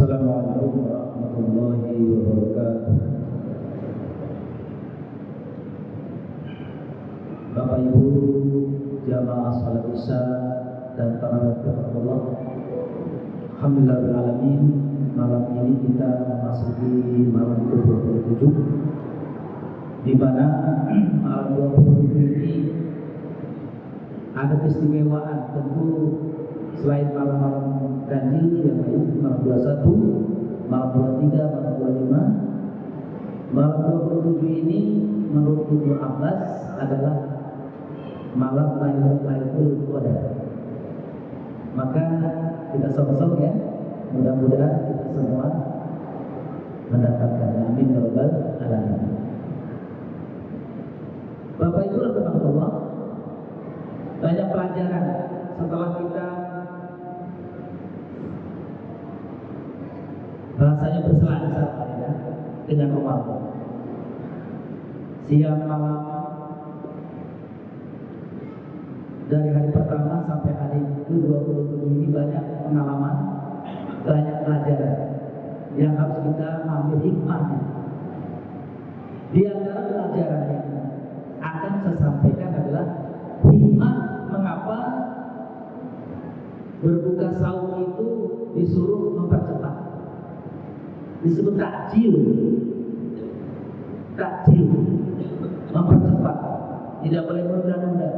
Assalamualaikum warahmatullahi wabarakatuh. Bapak Ibu jamaah salat Isya dan tarawih Allah. Alhamdulillahirrahmanirrahim. Malam ini kita memasuki malam ke-27, di mana malam 27 ini ada keistimewaan. Tentu selain malam-malam ganjil yang lain, malam 21, malam 23, malam 25, malam 27 ini menurut Ibnu Abbas adalah malam Lailatul Qadar. Maka kita sama-sama ya, mudah-mudahan kita semua mendapatkan. Amin ya rabbal alamin. Bapak Ibu rahimahullah, banyak pelajaran setelah kita bahasanya berselancar ya, dengan Ramadan. Siang malam dari hari pertama sampai hari ke-27 ini banyak pengalaman, banyak pelajaran yang harus kita ambil hikmahnya. Di antara pelajaran yang akan saya sampaikan adalah hikmah mengapa berbuka sahur itu disuruh mempercepat. Disebut takjil, mempercepat, tidak boleh menunda-nunda.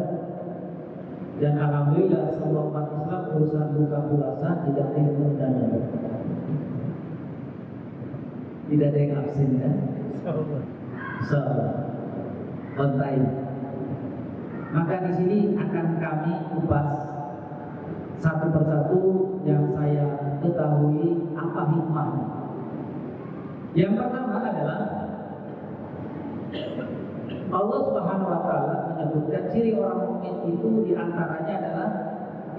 Dan alhamdulillah semua umat Islam urusan buka puasa tidak ada yang menunda-nunda, tidak ada yang absen ya. On time. Maka di sini akan kami kupas satu persatu yang saya ketahui apa hikmahnya. Yang pertama adalah Allah Subhanahu wa taala menyebutkan ciri orang mukmin itu diantaranya adalah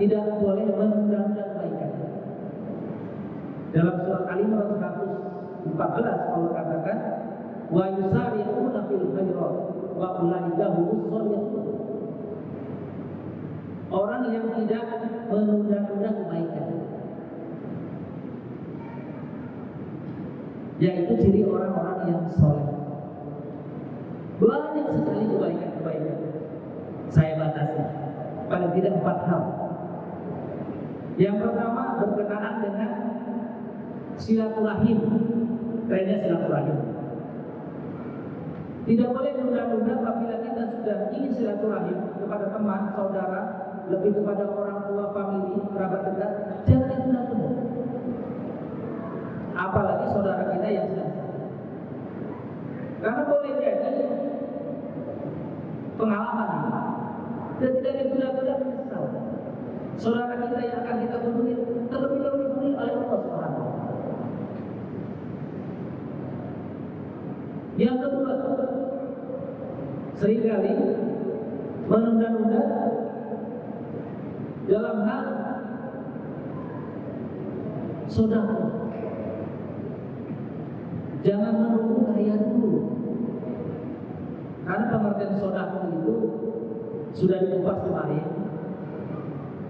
tidak boleh menunda-nunda kebaikan. Dalam surat Al-Imran 114 Allah katakan wa yusari'una fil khairat wa ulaika humus shalihin. Orang yang tidak menunda-nunda kebaikan, yaitu ciri orang-orang yang soleh. Banyak sekali kebaikan-kebaikan. Saya batasi paling tidak 4 hal. Yang pertama berkenaan dengan silaturahim. Trennya silaturahim. Tidak boleh menunda-nunda apabila kita sudah ingin silaturahim kepada teman, saudara, lebih kepada orang tua, famili, kerabat dekat, jangan ditunda-tunda. Apalagi saudara kita yang sedang sakit. Karena boleh jadi pengalaman ketika ditunda-tunda menyesal. Saudara kita yang akan kita kunjungi terlebih dahulu diberi oleh Allah Subhanahu wa taala. Yang kedua, seringkali menunda-nunda dalam hal sedekah. Jangan menunggu kaya dulu. Karena pengertian sedekah itu sudah dikupas kemarin,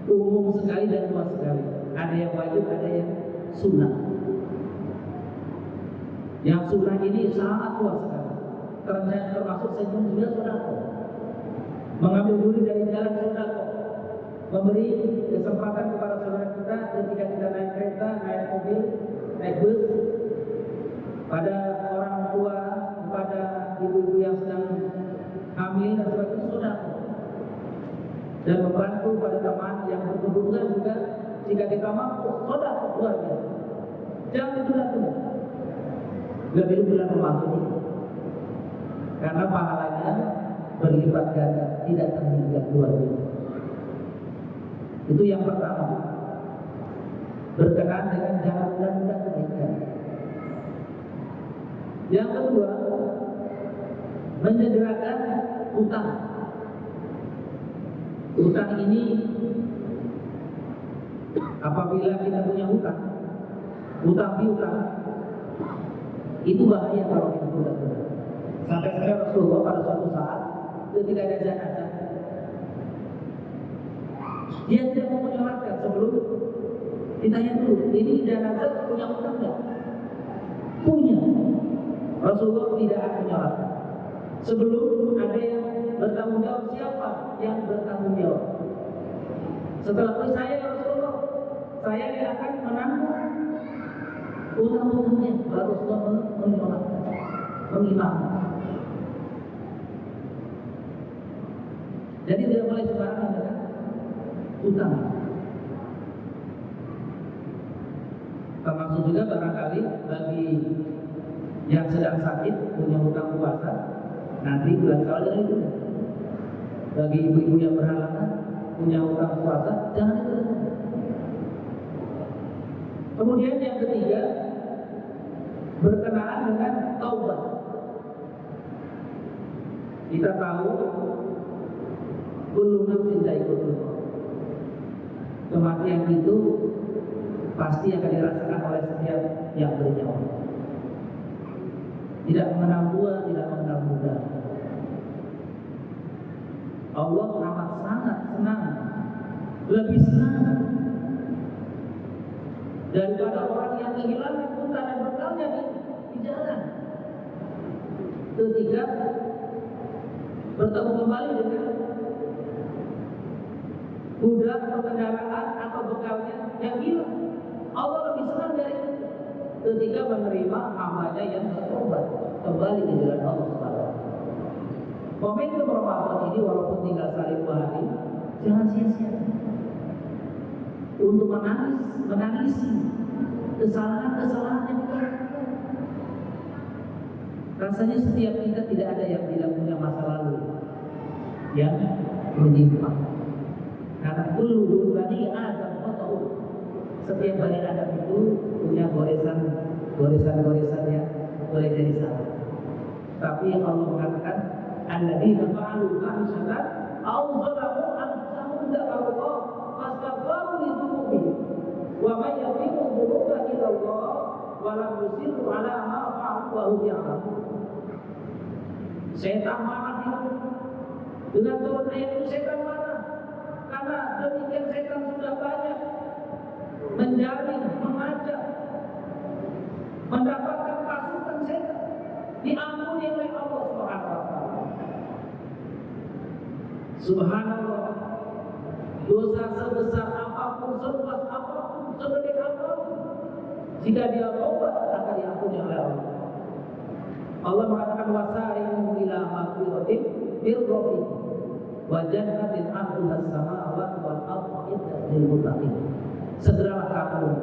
umum sekali dan luas sekali. Ada yang wajib, ada yang sunnah. Yang sunnah ini sangat luas sekali. Termasuk senyum juga sedekah. Mengambil dulu dari jalan sedekah. Memberi kesempatan kepada saudara kita ketika kita naik kereta, naik mobil, naik bus, pada orang tua, kepada ibu-ibu yang sedang hamil dan sebagainya, sedekah. Dan membantu pada teman yang berkebutuhan juga, jika kita mampu, sedekah luar biasa. Jangan ditunda-tunda. Lebih bulan Ramadan ini, karena pahalanya berlipat ganda, tidak terhingga, luar biasa. Itu yang pertama. Berkenaan dengan jangan menunda-nunda kebaikan. Yang kedua, menyegerakan hutang. Hutang ini apabila kita punya hutang piutang, itu bahaya kalau kita tunda-tunda. Sampai Rasulullah pada suatu saat ketika ada jenazah, dia tidak mau menyolatkan sebelum ditanya dulu, ini jenazah punya hutang nggak? Rasulullah tidak akan menyolatkan sebelum ada yang bertanggung jawab. Siapa yang bertanggung jawab? Setelah itu saya, ya Rasulullah, saya yang akan menanggung utang-utangnya. Baru Rasulullah menyolatkan, mengimamkan. Jadi tidak boleh sembarangan dengan utang. Termasuk juga barangkali bagi yang sedang sakit punya hutang puasa, nanti bulan Syawal itu. Bagi ibu-ibu yang berhalangan punya hutang puasa, jangan itu. Kemudian yang ketiga, berkenaan dengan taubat. Kita tahu kullu nafsin dha'iqatul maut. Kematian itu pasti akan dirasakan oleh setiap yang bernyawa. Tidak mengenal tua, tidak mengenal muda. Allah amat sangat senang, lebih senang daripada orang yang kehilangan unta dan bekalnya di jalan. Ketika bertemu kembali dengan kuda atau kendaraan atau bekalnya yang hilang, Allah lebih senang dari itu ketika menerima hambanya yang bertobat kembali ke jalan Allah Subhanahu. Momentum Ramadan ini walaupun tinggal sehari 2 hari, jangan sia-sia untuk menangisi kesalahan-kesalahan yang kita lakukan. Rasanya setiap kita tidak ada yang tidak punya masa lalu yang menyimpang. Karena kullu bani Adam khata'un. Setiap bani Adam itu punya goresan yang boleh jadi salah. Tapi Allah mengatakan alladzina fa'alu fahsyatan aw zalamu anfusahum dzakarullaha fastaghfaru li dzunubihim wa may yaghfiru dzunuba illa Allah wa lam yusirru 'ala ma fa'alu wa hum ya'lamun. Setan marah dengan turun ayat itu. Setan marah karena demikian setan sudah banyak menjaring, mengajak, mendapatkan pasukan setan diampuni oleh Allah Subhanahu wa taala. Subhanallah, dosa sebesar apapun, seluas apapun, segede apapun, jika dia taubat akan diampuni oleh Allah. Allah mengatakan wasari'u ila maghfiratin min rabbikum wa jannatin 'arduha as-samawati wal ardu iddat lil muttaqin. Segeralah kamu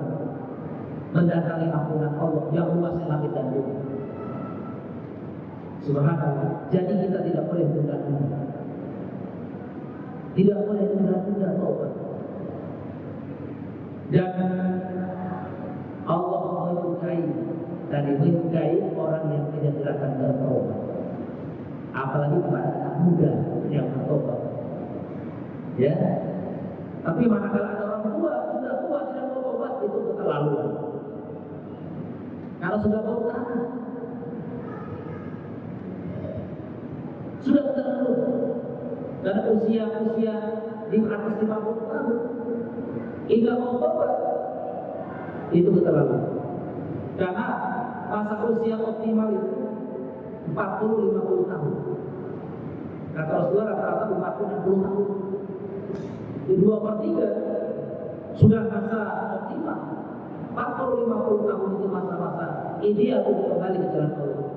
mendatangi ampunan Allah yang luasnya langit dan bumi. Subhanallah. Jadi kita tidak boleh tunda-tunda. Tidak boleh tunda-tunda taubat. Dan Allah menyukai orang yang menyegerakan bertaubat. Apalagi kepada anak muda yang bertobat. Ya. Tapi manakala ada orang tua, sudah tua tidak mau tobat, itu keterlaluan. Kalau sudah bau tanah, sudah keterlaluan. Karena usia di atas 50 tahun hingga mau tobat, itu keterlaluan. Karena masa usia optimal itu 40-50 tahun. Kata Rasulullah rata-rata 40-60 tahun. Di 2/3 sudah masa optimal. 40-50 tahun itu masa-masa ideal untuk kembali ke jalan Allah.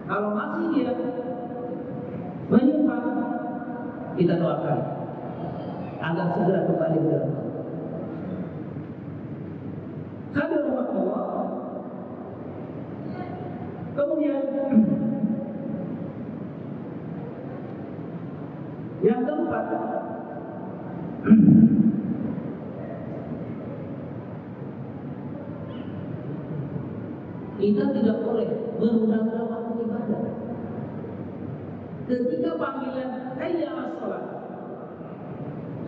Kalau masih dia menyimpang, kita doakan agar segera kembali ke jalan Allah. Hadir rumah Allah. Kemudian yang keempat, kita tidak boleh menunda-nunda waktu ibadah. Ketika panggilan hayya 'alas shalah,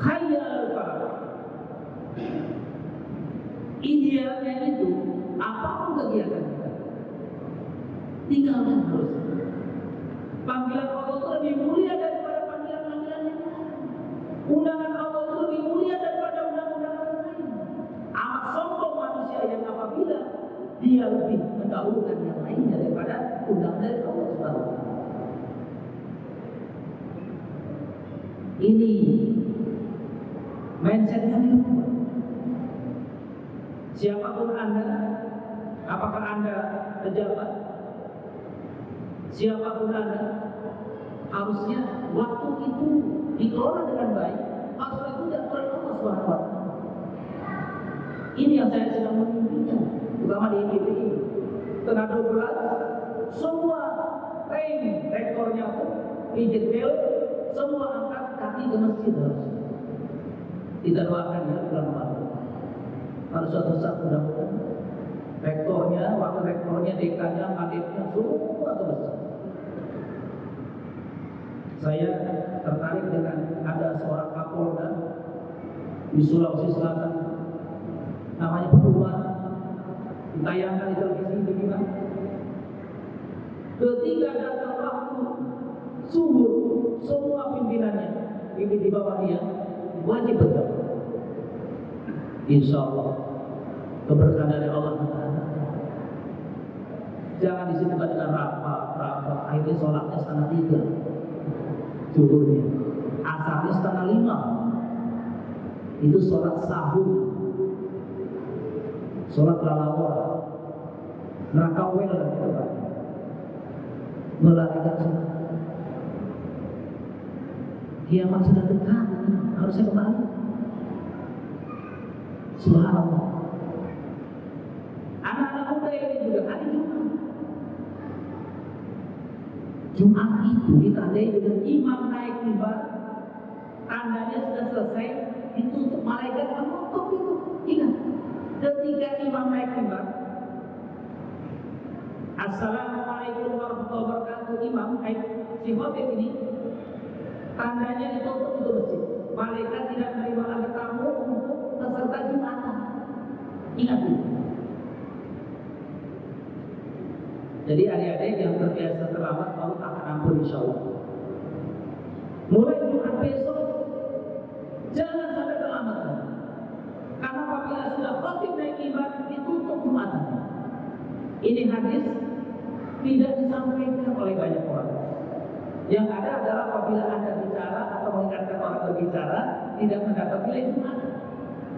hayya 'alal falah, idealnya itu apapun kegiatan kita tinggalkan terus. Panggilan Allah itu lebih mulia daripada panggilan-panggilan yang lain. Undangan Allah itu lebih mulia daripada undangan-undangan lain. Amat sombong manusia yang apabila dia lebih mendahulukan yang lainnya daripada undangan dari Allah Subhanahu wa taala. Ini mindsetnya dirubah. Siapapun Anda, apakah Anda pejabat, siapapun Anda, harusnya waktu itu dikelola dengan baik. Harusnya itu diatur oleh Allah Subhanahu wa taala. Ini yang saya sedang memimpinya, terutama di IPB ini. Tengah 12, semua tim rektornya itu pijit bel, semua angkat kaki ke masjid harus. Kita doakan ya bulan Ramadan. Harus suatu saat mudah-mudahan rektornya, wakil rektornya, dekannya, kadetnya, semua ke masjid. Saya tertarik dengan ada seorang Kapolda di Sulawesi Selatan, namanya Pak Umar, ditayangkan di televisi bagaimana? Ketika datang waktu subuh, semua pimpinannya di bawah dia wajib berjamaah. Insya Allah keberkahan dari Allah Taala. Jangan disebutkan dengan rapat, akhirnya sholatnya 2:30 zuhurnya, asarnya 4:30. Itu sholat sahur, sholat lalawar, neraka wel dan kita melarikan sholat. Kiamat sudah dekat, harusnya kembali. Subhanallah. Anak-anak muda ini juga hari Jumat. Jumat itu ditandai dengan imam naik mimbar, tandanya sudah selesai, ditutup malaikat menutup itu. Ingat, ketika imam naik mimbar, Assalamualaikum warahmatullahi wabarakatuh, imam naik si khotib ini, tandanya ditutup itu masjid. Malaikat tidak menerima lagi tamu untuk peserta Jumatan. Ingat itu. Jadi adik-adik yang terbiasa terlambat, Allah akan ampun insya Allah. Mulai Jumat besok, jangan sampai terlambat lagi. Karena apabila sudah khotib naik mimbar, ditutup Jumatan. Ini hadis tidak disampaikan oleh banyak orang. Yang ada adalah apabila Anda bicara atau mengingatkan orang berbicara, tidak mendapat nilai Jumat.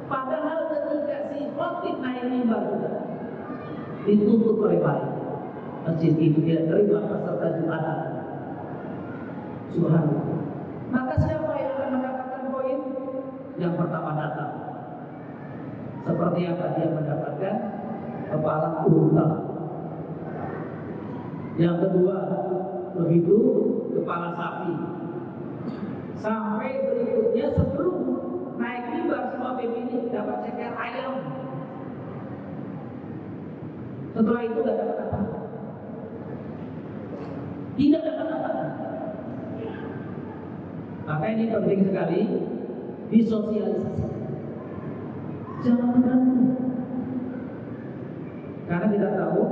Padahal ketika si khotib naik mimbar sudah ditutup oleh malaikat, masjid itu tidak terima peserta Jumatan. Subhanallah. Maka siapa yang akan mendapatkan poin? Yang pertama datang. Seperti apa dia mendapatkan kepala unta. Yang kedua, begitu kepala sapi. Sampai berikutnya sebelum naik mimbar semua ini dapat ceker ayam. Setelah itu tidak dapat apa-apa. Tidak dapat apa-apa. Maka ini penting sekali disosialisasikan. Jangan mengganggu. Karena kita tahu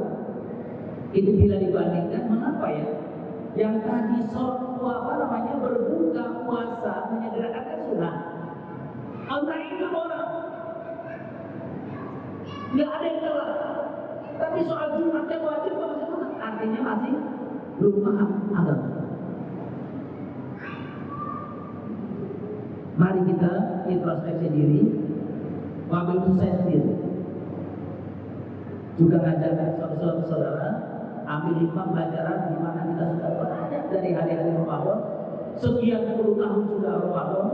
itu bila dibandingkan, mengapa ya? Yang tadi berbuka puasa menyederhanakan sunnah. Allah itu orang nggak ada yang telat. Tapi soal Jumat yang wajib artinya masih belum paham agama. Mari kita introspeksi diri, wabil saya sendiri. Juga ngajarkan saudara-saudara, ambil hikmah pelajaran di mana kita sudah banyak dari hari-hari Ramadan, sekian puluh tahun sudah Ramadan.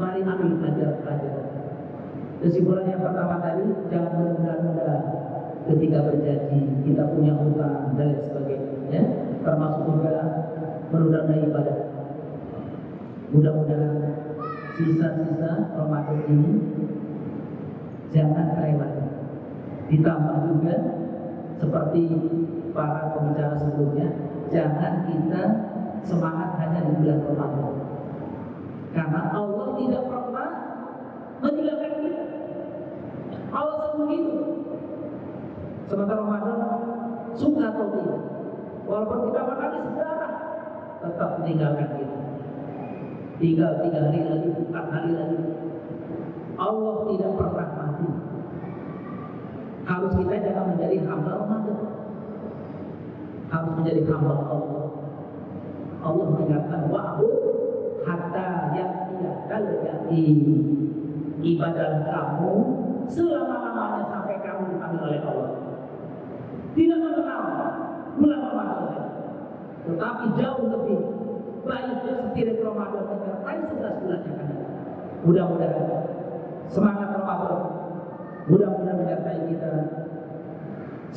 Mari ambil pelajaran. Kesimpulan yang pertama tadi, jangan menunda-nunda ketika berjanji, kita punya hutang dan lain sebagainya, termasuk juga menunda ibadah. Mudah-mudahan sisa-sisa Ramadan ini jangan terlewatkan. Ditambah juga seperti para pembicara sebelumnya, jangan kita semangat hanya di bulan Ramadan, karena Allah tidak pernah meninggalkan kita. Allah selalu hidup. Sementara Ramadan suka atau tidak, walaupun kita menangis darah, tetap meninggalkan kita. Tinggal 3 hari lagi, 4 hari lagi. Allah tidak pernah mati. Harus kita jangan menjadi hamba Ramadan. harus menjadi hamba Allah. Allah mengingatkan wa'bud hatta ya'tiyakal yaqin. Ibadahlah kamu selama-lamanya sampai kamu dipanggil oleh Allah. Tidak mengenal bulan Ramadan saja, tetapi jauh lebih baik spirit Ramadan menyertai 11 bulan yang akan datang. Mudah-mudahan semangat Ramadan, mudah-mudahan menyertai kita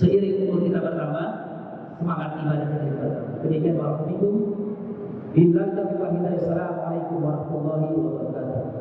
seiring umur kita bertambah, semangat ibadah kita bertambah. Demikian barakallahu fikum. Billahi taufiq wal hidayah. Assalamualaikum warahmatullahi wabarakatuh.